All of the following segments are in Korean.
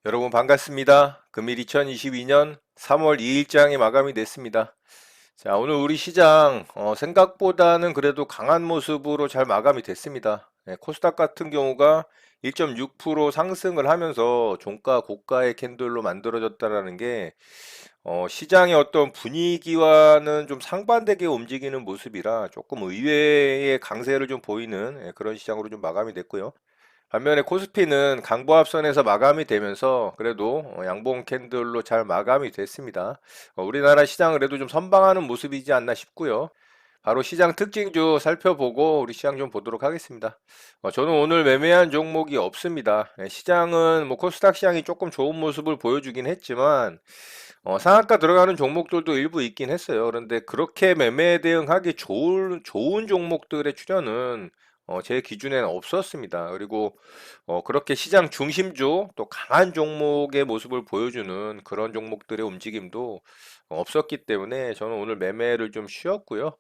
여러분 반갑습니다. 금일 2022년 3월 2일장이 마감이 됐습니다. 자, 오늘 우리 시장 생각보다는 그래도 강한 모습으로 잘 마감이 됐습니다. 코스닥 같은 경우가 1.6% 상승을 하면서 종가 고가의 캔들로 만들어졌다라는 게 시장의 어떤 분위기와는 좀 상반되게 움직이는 모습이라 조금 의외의 강세를 좀 보이는 그런 시장으로 좀 마감이 됐고요. 반면에 코스피는 강보합선에서 마감이 되면서 그래도 양봉 캔들로 잘 마감이 됐습니다. 우리나라 시장을 그래도 좀 선방하는 모습이지 않나 싶고요. 바로 시장 특징주 살펴보고 우리 시장 좀 보도록 하겠습니다. 저는 오늘 매매한 종목이 없습니다. 시장은 뭐 코스닥 시장이 조금 좋은 모습을 보여주긴 했지만 상한가 들어가는 종목들도 일부 있긴 했어요. 그런데 그렇게 매매 대응하기 좋은 종목들의 출현은 제 기준에는 없었습니다. 그리고 그렇게 시장 중심주 또 강한 종목의 모습을 보여주는 그런 종목들의 움직임도 없었기 때문에 저는 오늘 매매를 좀 쉬었고요.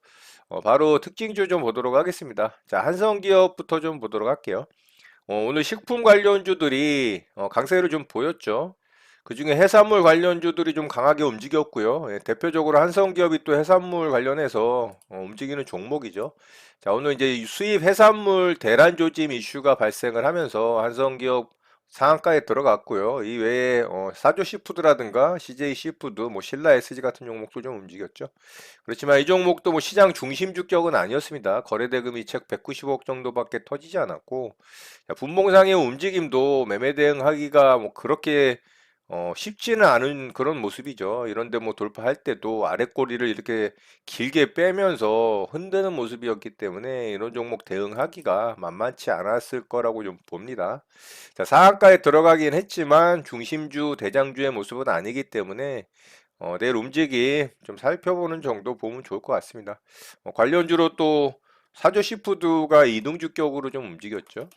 바로 특징주 좀 보도록 하겠습니다. 자, 한성기업부터 좀 보도록 할게요. 오늘 식품 관련주들이 강세를 좀 보였죠. 그중에 해산물 관련주들이 좀 강하게 움직였고요. 대표적으로 한성기업이 또 해산물 관련해서 움직이는 종목이죠. 자, 오늘 이제 수입 해산물 대란 조짐 이슈가 발생을 하면서 한성기업 상한가에 들어갔고요. 이 외에 사조 시푸드라든가 CJ 시푸드, 뭐 신라 SG 같은 종목도 좀 움직였죠. 그렇지만 이 종목도 뭐 시장 중심 주격은 아니었습니다. 거래 대금이 책 190억 정도밖에 터지지 않았고, 자, 분봉상의 움직임도 매매 대응하기가 뭐 그렇게 쉽지는 않은 그런 모습이죠. 이런데 뭐 돌파할 때도 아랫꼬리를 이렇게 길게 빼면서 흔드는 모습이었기 때문에 이런 종목 대응하기가 만만치 않았을 거라고 좀 봅니다. 자, 상한가에 들어가긴 했지만 중심주, 대장주의 모습은 아니기 때문에 내일 움직임 좀 살펴보는 정도 보면 좋을 것 같습니다. 관련주로 또 사조 시푸드가 이등주격으로 좀 움직였죠.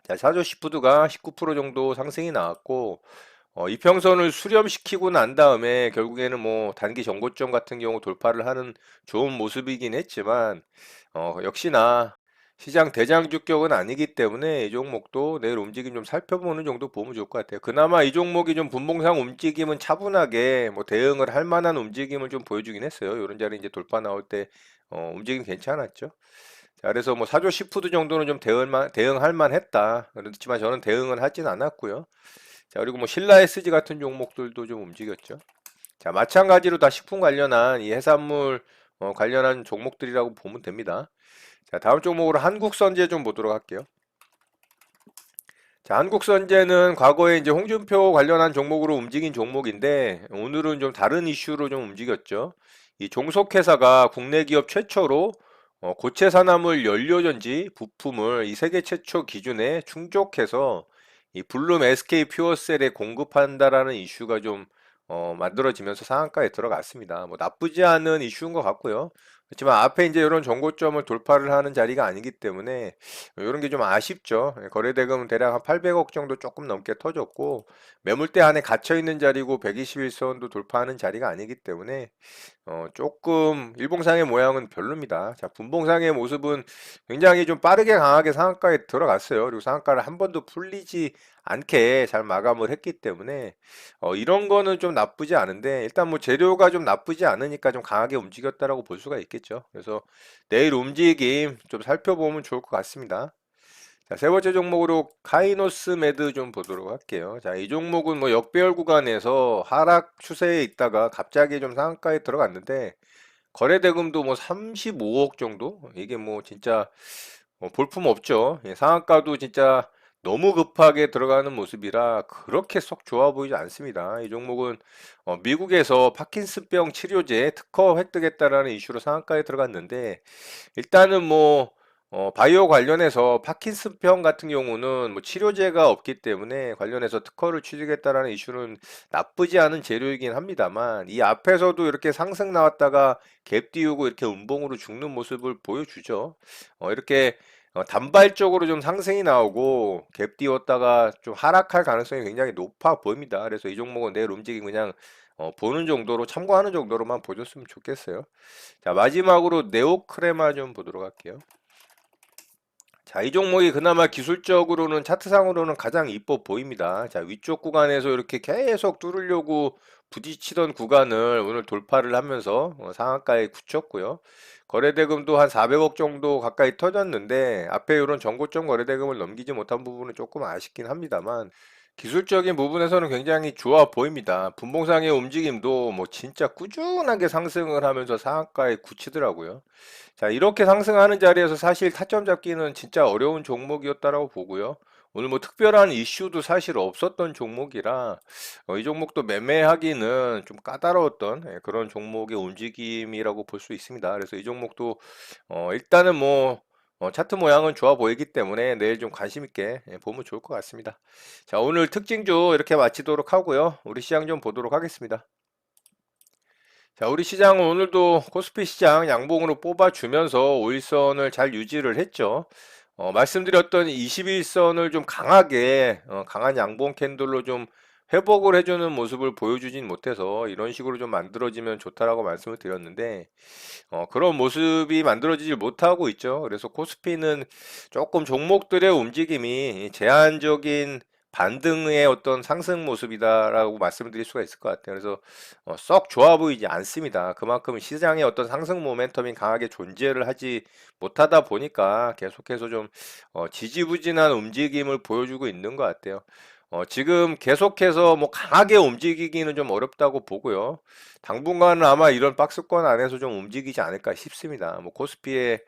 자, 사조 시푸드가 19% 정도 상승이 나왔고 이평선을 수렴시키고 난 다음에 결국에는 뭐 단기 전고점 같은 경우 돌파를 하는 좋은 모습이긴 했지만 역시나 시장 대장주격은 아니기 때문에 이 종목도 내일 움직임 좀 살펴보는 정도 보면 좋을 것 같아요. 그나마 이 종목이 좀 분봉상 움직임은 차분하게 뭐 대응을 할 만한 움직임을 좀 보여주긴 했어요. 이런 자리 이제 돌파 나올 때 움직임 괜찮았죠. 자, 그래서 뭐 사조 시푸드 정도는 좀 대응할 만했다. 그렇지만 저는 대응은 하진 않았고요. 자, 그리고 뭐 신라 SG 같은 종목들도 좀 움직였죠. 자, 마찬가지로 다 식품 관련한 이 해산물 관련한 종목들이라고 보면 됩니다. 자, 다음 종목으로 한국선제 좀 보도록 할게요. 자, 한국선제는 과거에 이제 홍준표 관련한 종목으로 움직인 종목인데 오늘은 좀 다른 이슈로 좀 움직였죠. 이 종속회사가 국내 기업 최초로 고체 산화물 연료전지 부품을 이 세계 최초 기준에 충족해서 이 블룸 SK 퓨어셀에 공급한다라는 이슈가 좀 만들어지면서 상한가에 들어갔습니다. 뭐 나쁘지 않은 이슈인 것 같고요. 그렇지만 앞에 이제 이런 정고점을 돌파를 하는 자리가 아니기 때문에 이런 게 좀 아쉽죠. 거래 대금은 대략 한 800억 정도 조금 넘게 터졌고 매물대 안에 갇혀 있는 자리고 121선도 돌파하는 자리가 아니기 때문에 조금 일봉상의 모양은 별로입니다. 자, 분봉상의 모습은 굉장히 좀 빠르게 강하게 상한가에 들어갔어요. 그리고 상한가를 한 번도 풀리지 않게 잘 마감을 했기 때문에 이런 거는 좀 나쁘지 않은데 일단 뭐 재료가 좀 나쁘지 않으니까 좀 강하게 움직였다라고 볼 수가 있겠죠. 그래서 내일 움직임 좀 살펴보면 좋을 것 같습니다. 자, 세 번째 종목으로 카이노스 매드 좀 보도록 할게요. 자, 이 종목은 뭐 역배열 구간에서 하락 추세에 있다가 갑자기 좀 상한가에 들어갔는데 거래 대금도 뭐 35억 정도? 이게 뭐 진짜 볼품 없죠. 예, 상한가도 진짜 너무 급하게 들어가는 모습이라 그렇게 속 좋아 보이지 않습니다. 이 종목은 미국에서 파킨슨병 치료제 특허 획득했다라는 이슈로 상한가에 들어갔는데 일단은 뭐 바이오 관련해서 파킨슨병 같은 경우는 뭐 치료제가 없기 때문에 관련해서 특허를 취득했다라는 이슈는 나쁘지 않은 재료이긴 합니다만 이 앞에서도 이렇게 상승 나왔다가 갭 띄우고 이렇게 음봉으로 죽는 모습을 보여주죠. 이렇게 단발적으로 좀 상승이 나오고 갭 띄웠다가 좀 하락할 가능성이 굉장히 높아 보입니다. 그래서 이 종목은 내일 움직임 그냥 보는 정도로 참고하는 정도로만 보셨으면 좋겠어요. 자, 마지막으로 네오크레마 좀 보도록 할게요. 자, 이 종목이 그나마 기술적으로는 차트상으로는 가장 이뻐 보입니다. 자, 위쪽 구간에서 이렇게 계속 뚫으려고 부딪히던 구간을 오늘 돌파를 하면서 상한가에 굳혔고요. 거래대금도 한 400억 정도 가까이 터졌는데 앞에 이런 정고점 거래대금을 넘기지 못한 부분은 조금 아쉽긴 합니다만 기술적인 부분에서는 굉장히 좋아 보입니다. 분봉상의 움직임도 뭐 진짜 꾸준하게 상승을 하면서 상한가에 굳히더라고요. 자, 이렇게 상승하는 자리에서 사실 타점 잡기는 진짜 어려운 종목이었다라고 보고요. 오늘 뭐 특별한 이슈도 사실 없었던 종목이라 이 종목도 매매하기는 좀 까다로웠던 그런 종목의 움직임이라고 볼 수 있습니다. 그래서 이 종목도 일단은 뭐 차트 모양은 좋아 보이기 때문에 내일 좀 관심 있게 보면 좋을 것 같습니다. 자, 오늘 특징주 이렇게 마치도록 하고요. 우리 시장 좀 보도록 하겠습니다. 자, 우리 시장은 오늘도 코스피 시장 양봉으로 뽑아주면서 5일선을 잘 유지를 했죠. 말씀드렸던 21선을 좀 강하게, 강한 양봉 캔들로 좀 회복을 해주는 모습을 보여주진 못해서 이런 식으로 좀 만들어지면 좋다라고 말씀을 드렸는데, 그런 모습이 만들어지지 못하고 있죠. 그래서 코스피는 조금 종목들의 움직임이 제한적인 반등의 어떤 상승 모습이다라고 말씀드릴 수가 있을 것 같아요. 그래서 썩 좋아 보이지 않습니다. 그만큼 시장의 어떤 상승 모멘텀이 강하게 존재를 하지 못하다 보니까 계속해서 좀 지지부진한 움직임을 보여주고 있는 것 같아요. 지금 계속해서 뭐 강하게 움직이기는 좀 어렵다고 보고요. 당분간은 아마 이런 박스권 안에서 좀 움직이지 않을까 싶습니다. 뭐 코스피의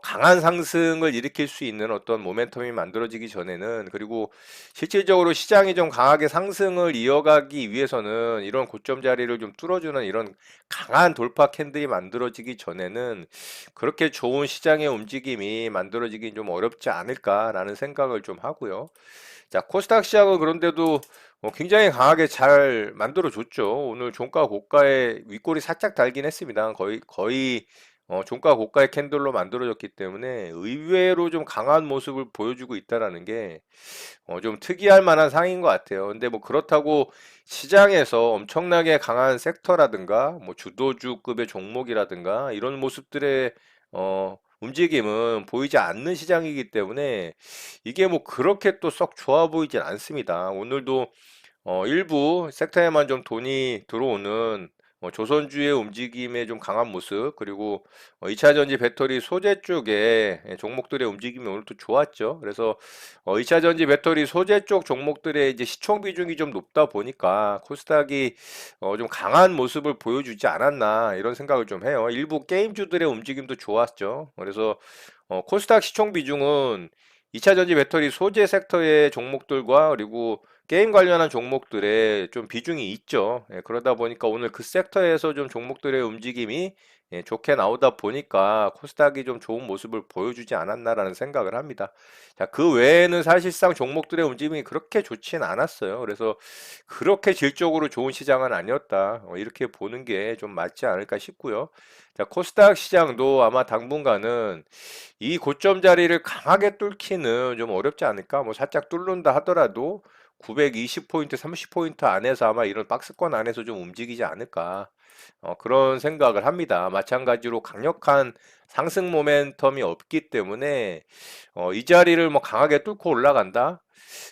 강한 상승을 일으킬 수 있는 어떤 모멘텀이 만들어지기 전에는 그리고 실질적으로 시장이 좀 강하게 상승을 이어가기 위해서는 이런 고점 자리를 좀 뚫어주는 이런 강한 돌파 캔들이 만들어지기 전에는 그렇게 좋은 시장의 움직임이 만들어지기 좀 어렵지 않을까라는 생각을 좀 하고요. 자, 코스닥 시장은 그런데도 굉장히 강하게 잘 만들어줬죠. 오늘 종가 고가의 윗골이 살짝 달긴 했습니다. 거의 종가 고가의 캔들로 만들어졌기 때문에 의외로 좀 강한 모습을 보여주고 있다라는 게 좀 특이할 만한 상인 것 같아요. 근데 뭐 그렇다고 시장에서 엄청나게 강한 섹터라든가 뭐 주도주급의 종목이라든가 이런 모습들의 움직임은 보이지 않는 시장이기 때문에 이게 뭐 그렇게 또 썩 좋아 보이진 않습니다. 오늘도 일부 섹터에만 좀 돈이 들어오는 조선주의 움직임에 좀 강한 모습 그리고 2차전지 배터리 소재 쪽에 종목들의 움직임이 오늘 또 좋았죠. 그래서 2차전지 배터리 소재 쪽 종목들의 이제 시총 비중이 좀 높다 보니까 코스닥이 좀 강한 모습을 보여주지 않았나 이런 생각을 좀 해요. 일부 게임주들의 움직임도 좋았죠. 그래서 코스닥 시총 비중은 2차전지 배터리 소재 섹터의 종목들과 그리고 게임 관련한 종목들에 좀 비중이 있죠. 그러다 보니까 오늘 그 섹터에서 좀 종목들의 움직임이 좋게 나오다 보니까 코스닥이 좀 좋은 모습을 보여주지 않았나라는 생각을 합니다. 자, 그 외에는 사실상 종목들의 움직임이 그렇게 좋진 않았어요. 그래서 그렇게 질적으로 좋은 시장은 아니었다. 이렇게 보는 게 좀 맞지 않을까 싶고요. 자, 코스닥 시장도 아마 당분간은 이 고점 자리를 강하게 뚫기는 좀 어렵지 않을까? 뭐 살짝 뚫는다 하더라도 920포인트, 30포인트 안에서 아마 이런 박스권 안에서 좀 움직이지 않을까. 그런 생각을 합니다. 마찬가지로 강력한 상승 모멘텀이 없기 때문에 이 자리를 뭐 강하게 뚫고 올라간다?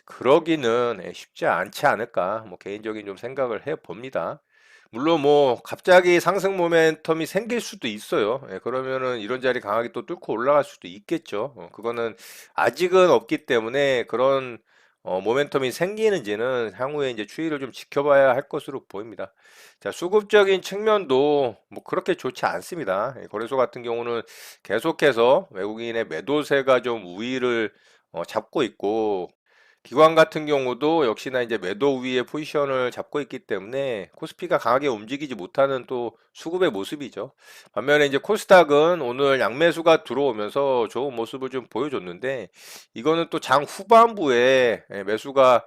그러기는 쉽지 않지 않을까. 뭐 개인적인 좀 생각을 해 봅니다. 물론 뭐 갑자기 상승 모멘텀이 생길 수도 있어요. 그러면은 이런 자리 강하게 또 뚫고 올라갈 수도 있겠죠. 그거는 아직은 없기 때문에 그런 모멘텀이 생기는지는 향후에 이제 추이를 좀 지켜봐야 할 것으로 보입니다. 자, 수급적인 측면도 뭐 그렇게 좋지 않습니다. 거래소 같은 경우는 계속해서 외국인의 매도세가 좀 우위를 잡고 있고 기관 같은 경우도 역시나 이제 매도 위에 포지션을 잡고 있기 때문에 코스피가 강하게 움직이지 못하는 또 수급의 모습이죠. 반면에 이제 코스닥은 오늘 양매수가 들어오면서 좋은 모습을 좀 보여줬는데 이거는 또 장 후반부에 매수가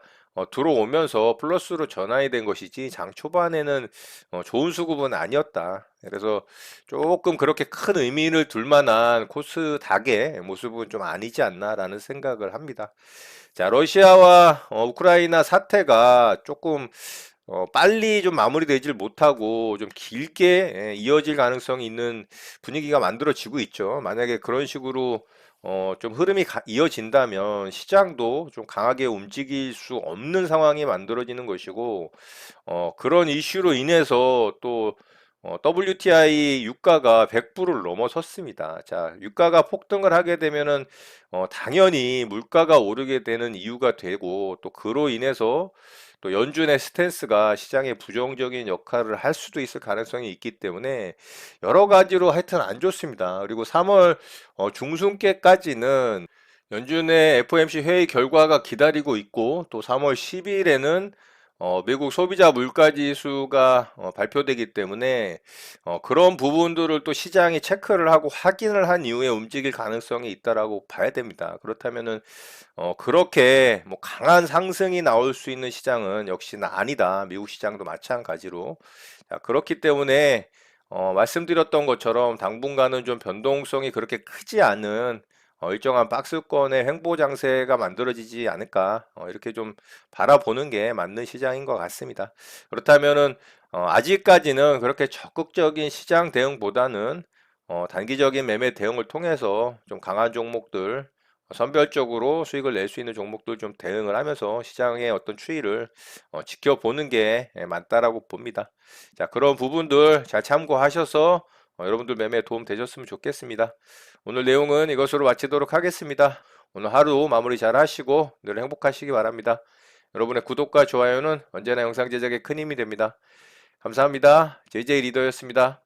들어오면서 플러스로 전환이 된 것이지 장 초반에는 좋은 수급은 아니었다. 그래서 조금 그렇게 큰 의미를 둘 만한 코스닥의 모습은 좀 아니지 않나라는 생각을 합니다. 자, 러시아와 우크라이나 사태가 조금 빨리 좀 마무리되질 못하고 좀 길게 이어질 가능성이 있는 분위기가 만들어지고 있죠. 만약에 그런 식으로 좀 흐름이 이어진다면 시장도 좀 강하게 움직일 수 없는 상황이 만들어지는 것이고, 그런 이슈로 인해서 또 WTI 유가가 100불을 넘어섰습니다. 자, 유가가 폭등을 하게 되면은 당연히 물가가 오르게 되는 이유가 되고, 또 그로 인해서 또 연준의 스탠스가 시장에 부정적인 역할을 할 수도 있을 가능성이 있기 때문에 여러 가지로 하여튼 안 좋습니다. 그리고 3월 중순께까지는 연준의 FOMC 회의 결과가 기다리고 있고, 또 3월 10일에는 미국 소비자 물가 지수가 발표되기 때문에 그런 부분들을 또 시장이 체크를 하고 확인을 한 이후에 움직일 가능성이 있다라고 봐야 됩니다. 그렇다면은 그렇게 뭐 강한 상승이 나올 수 있는 시장은 역시나 아니다. 미국 시장도 마찬가지로. 자, 그렇기 때문에 말씀드렸던 것처럼 당분간은 좀 변동성이 그렇게 크지 않은 일정한 박스권의 횡보 장세가 만들어지지 않을까 이렇게 좀 바라보는 게 맞는 시장인 것 같습니다. 그렇다면은 아직까지는 그렇게 적극적인 시장 대응보다는 단기적인 매매 대응을 통해서 좀 강한 종목들 선별적으로 수익을 낼 수 있는 종목들 좀 대응을 하면서 시장의 어떤 추이를 지켜보는 게 맞다라고 봅니다. 자, 그런 부분들 잘 참고하셔서 여러분들 매매에 도움 되셨으면 좋겠습니다. 오늘 내용은 이것으로 마치도록 하겠습니다. 오늘 하루 마무리 잘 하시고 늘 행복하시기 바랍니다. 여러분의 구독과 좋아요는 언제나 영상 제작에 큰 힘이 됩니다. 감사합니다. JJ 리더였습니다.